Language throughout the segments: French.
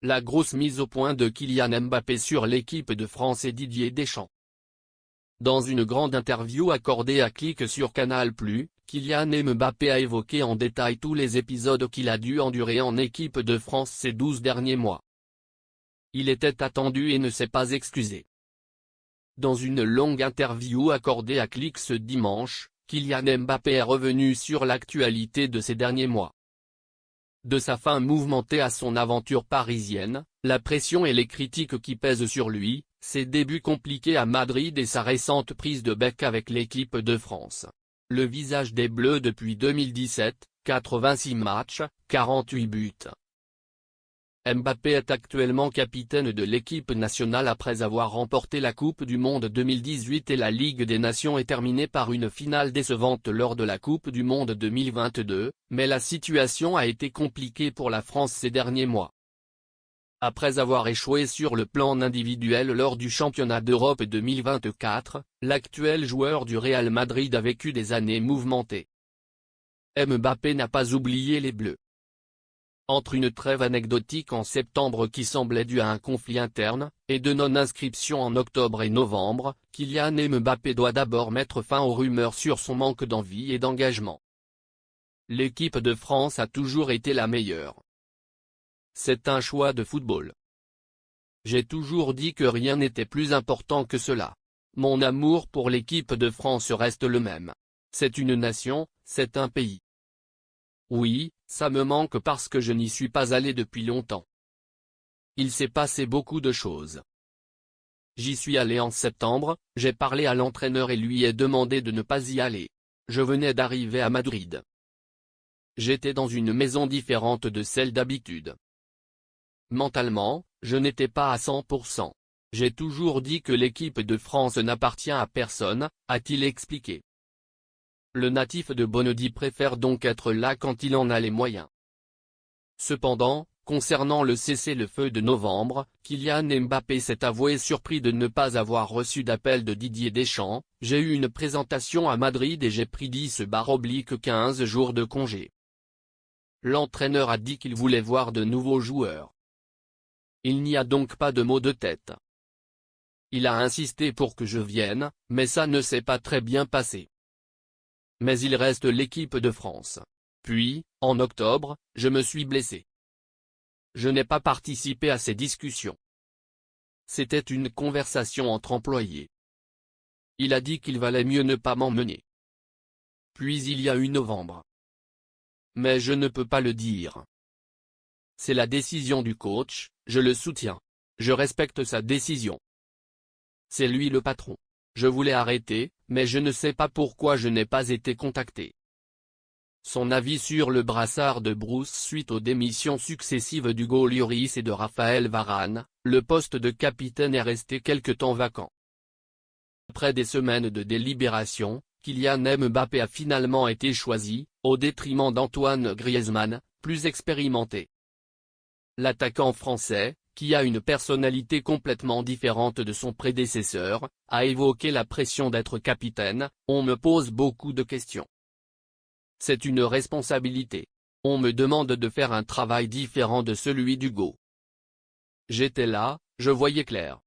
La grosse mise au point de Kylian Mbappé sur l'équipe de France et Didier Deschamps. Dans une grande interview accordée à Click sur Canal+, Kylian Mbappé a évoqué en détail tous les épisodes qu'il a dû endurer en équipe de France ces 12 derniers mois. Il était attendu et ne s'est pas excusé. Dans une longue interview accordée à Click ce dimanche, Kylian Mbappé est revenu sur l'actualité de ces derniers mois. De sa fin mouvementée à son aventure parisienne, la pression et les critiques qui pèsent sur lui, ses débuts compliqués à Madrid et sa récente prise de bec avec l'équipe de France. Le visage des Bleus depuis 2017, 86 matchs, 48 buts. Mbappé est actuellement capitaine de l'équipe nationale après avoir remporté la Coupe du Monde 2018 et la Ligue des Nations est terminée par une finale décevante lors de la Coupe du Monde 2022, mais la situation a été compliquée pour la France ces derniers mois. Après avoir échoué sur le plan individuel lors du championnat d'Europe 2024, l'actuel joueur du Real Madrid a vécu des années mouvementées. Mbappé n'a pas oublié les Bleus. Entre une trêve anecdotique en septembre qui semblait due à un conflit interne, et de non-inscription en octobre et novembre, Kylian Mbappé doit d'abord mettre fin aux rumeurs sur son manque d'envie et d'engagement. L'équipe de France a toujours été la meilleure. C'est un choix de football. J'ai toujours dit que rien n'était plus important que cela. Mon amour pour l'équipe de France reste le même. C'est une nation, c'est un pays. Oui, ça me manque parce que je n'y suis pas allé depuis longtemps. Il s'est passé beaucoup de choses. J'y suis allé en septembre, j'ai parlé à l'entraîneur et lui ai demandé de ne pas y aller. Je venais d'arriver à Madrid. J'étais dans une maison différente de celle d'habitude. Mentalement, je n'étais pas à 100%. J'ai toujours dit que l'équipe de France n'appartient à personne, a-t-il expliqué. Le natif de Bondy préfère donc être là quand il en a les moyens. Cependant, concernant le cessez-le-feu de novembre, Kylian Mbappé s'est avoué surpris de ne pas avoir reçu d'appel de Didier Deschamps. J'ai eu une présentation à Madrid et j'ai pris 10/15 jours de congé. L'entraîneur a dit qu'il voulait voir de nouveaux joueurs. Il n'y a donc pas de maux de tête. Il a insisté pour que je vienne, mais ça ne s'est pas très bien passé. Mais il reste l'équipe de France. Puis, en octobre, je me suis blessé. Je n'ai pas participé à ces discussions. C'était une conversation entre employés. Il a dit qu'il valait mieux ne pas m'emmener. Puis il y a eu novembre. Mais je ne peux pas le dire. C'est la décision du coach, je le soutiens. Je respecte sa décision. C'est lui le patron. Je voulais arrêter, mais je ne sais pas pourquoi je n'ai pas été contacté. Son avis sur le brassard de Bruce suite aux démissions successives d'Hugo Lloris et de Raphaël Varane, le poste de capitaine est resté quelque temps vacant. Après des semaines de délibération, Kylian Mbappé a finalement été choisi, au détriment d'Antoine Griezmann, plus expérimenté. L'attaquant français, qui a une personnalité complètement différente de son prédécesseur, a évoqué la pression d'être capitaine. On me pose beaucoup de questions. C'est une responsabilité. On me demande de faire un travail différent de celui d'Hugo. J'étais là, je voyais clair.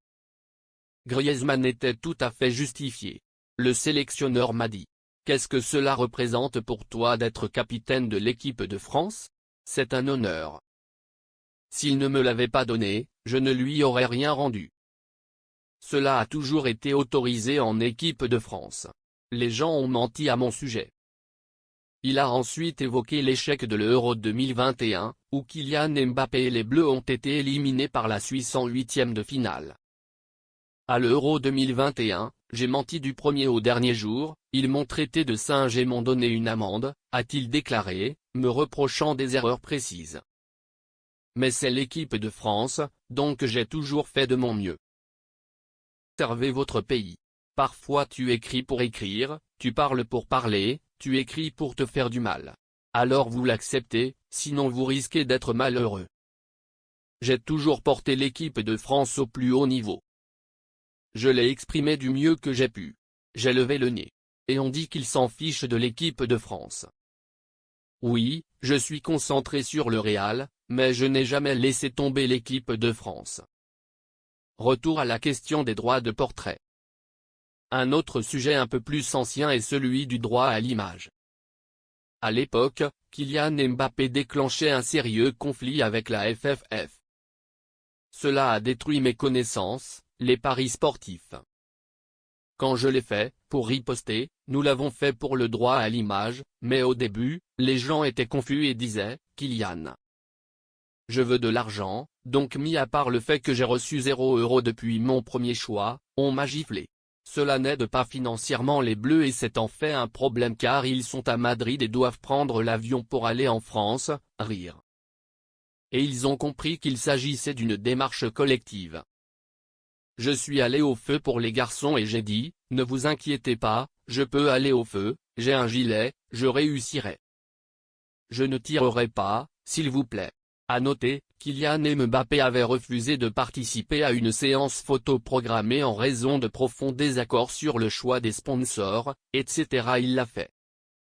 Griezmann était tout à fait justifié. Le sélectionneur m'a dit: qu'est-ce que cela représente pour toi d'être capitaine de l'équipe de France? C'est un honneur. S'il ne me l'avait pas donné, je ne lui aurais rien rendu. Cela a toujours été autorisé en équipe de France. Les gens ont menti à mon sujet. Il a ensuite évoqué l'échec de l'Euro 2021, où Kylian Mbappé et les Bleus ont été éliminés par la Suisse en huitième de finale. À l'Euro 2021, j'ai menti du premier au dernier jour, ils m'ont traité de singe et m'ont donné une amende, a-t-il déclaré, me reprochant des erreurs précises. Mais c'est l'équipe de France, donc j'ai toujours fait de mon mieux. Servez votre pays. Parfois tu écris pour écrire, tu parles pour parler, tu écris pour te faire du mal. Alors vous l'acceptez, sinon vous risquez d'être malheureux. J'ai toujours porté l'équipe de France au plus haut niveau. Je l'ai exprimé du mieux que j'ai pu. J'ai levé le nez. Et on dit qu'ils s'en fichent de l'équipe de France. Oui, je suis concentré sur le Real, mais je n'ai jamais laissé tomber l'équipe de France. Retour à la question des droits de portrait. Un autre sujet un peu plus ancien est celui du droit à l'image. À l'époque, Kylian Mbappé déclenchait un sérieux conflit avec la FFF. Cela a détruit mes connaissances, les paris sportifs. Quand je l'ai fait, pour riposter, nous l'avons fait pour le droit à l'image, mais au début, les gens étaient confus et disaient, Kylian, je veux de l'argent, donc mis à part le fait que j'ai reçu 0 € depuis mon premier choix, on m'a giflé. Cela n'aide pas financièrement les Bleus et c'est en fait un problème car ils sont à Madrid et doivent prendre l'avion pour aller en France, rire. Et ils ont compris qu'il s'agissait d'une démarche collective. Je suis allé au feu pour les garçons et j'ai dit, ne vous inquiétez pas, je peux aller au feu, j'ai un gilet, je réussirai. Je ne tirerai pas, s'il vous plaît. À noter, Kylian Mbappé avait refusé de participer à une séance photo programmée en raison de profonds désaccords sur le choix des sponsors, etc. Il l'a fait.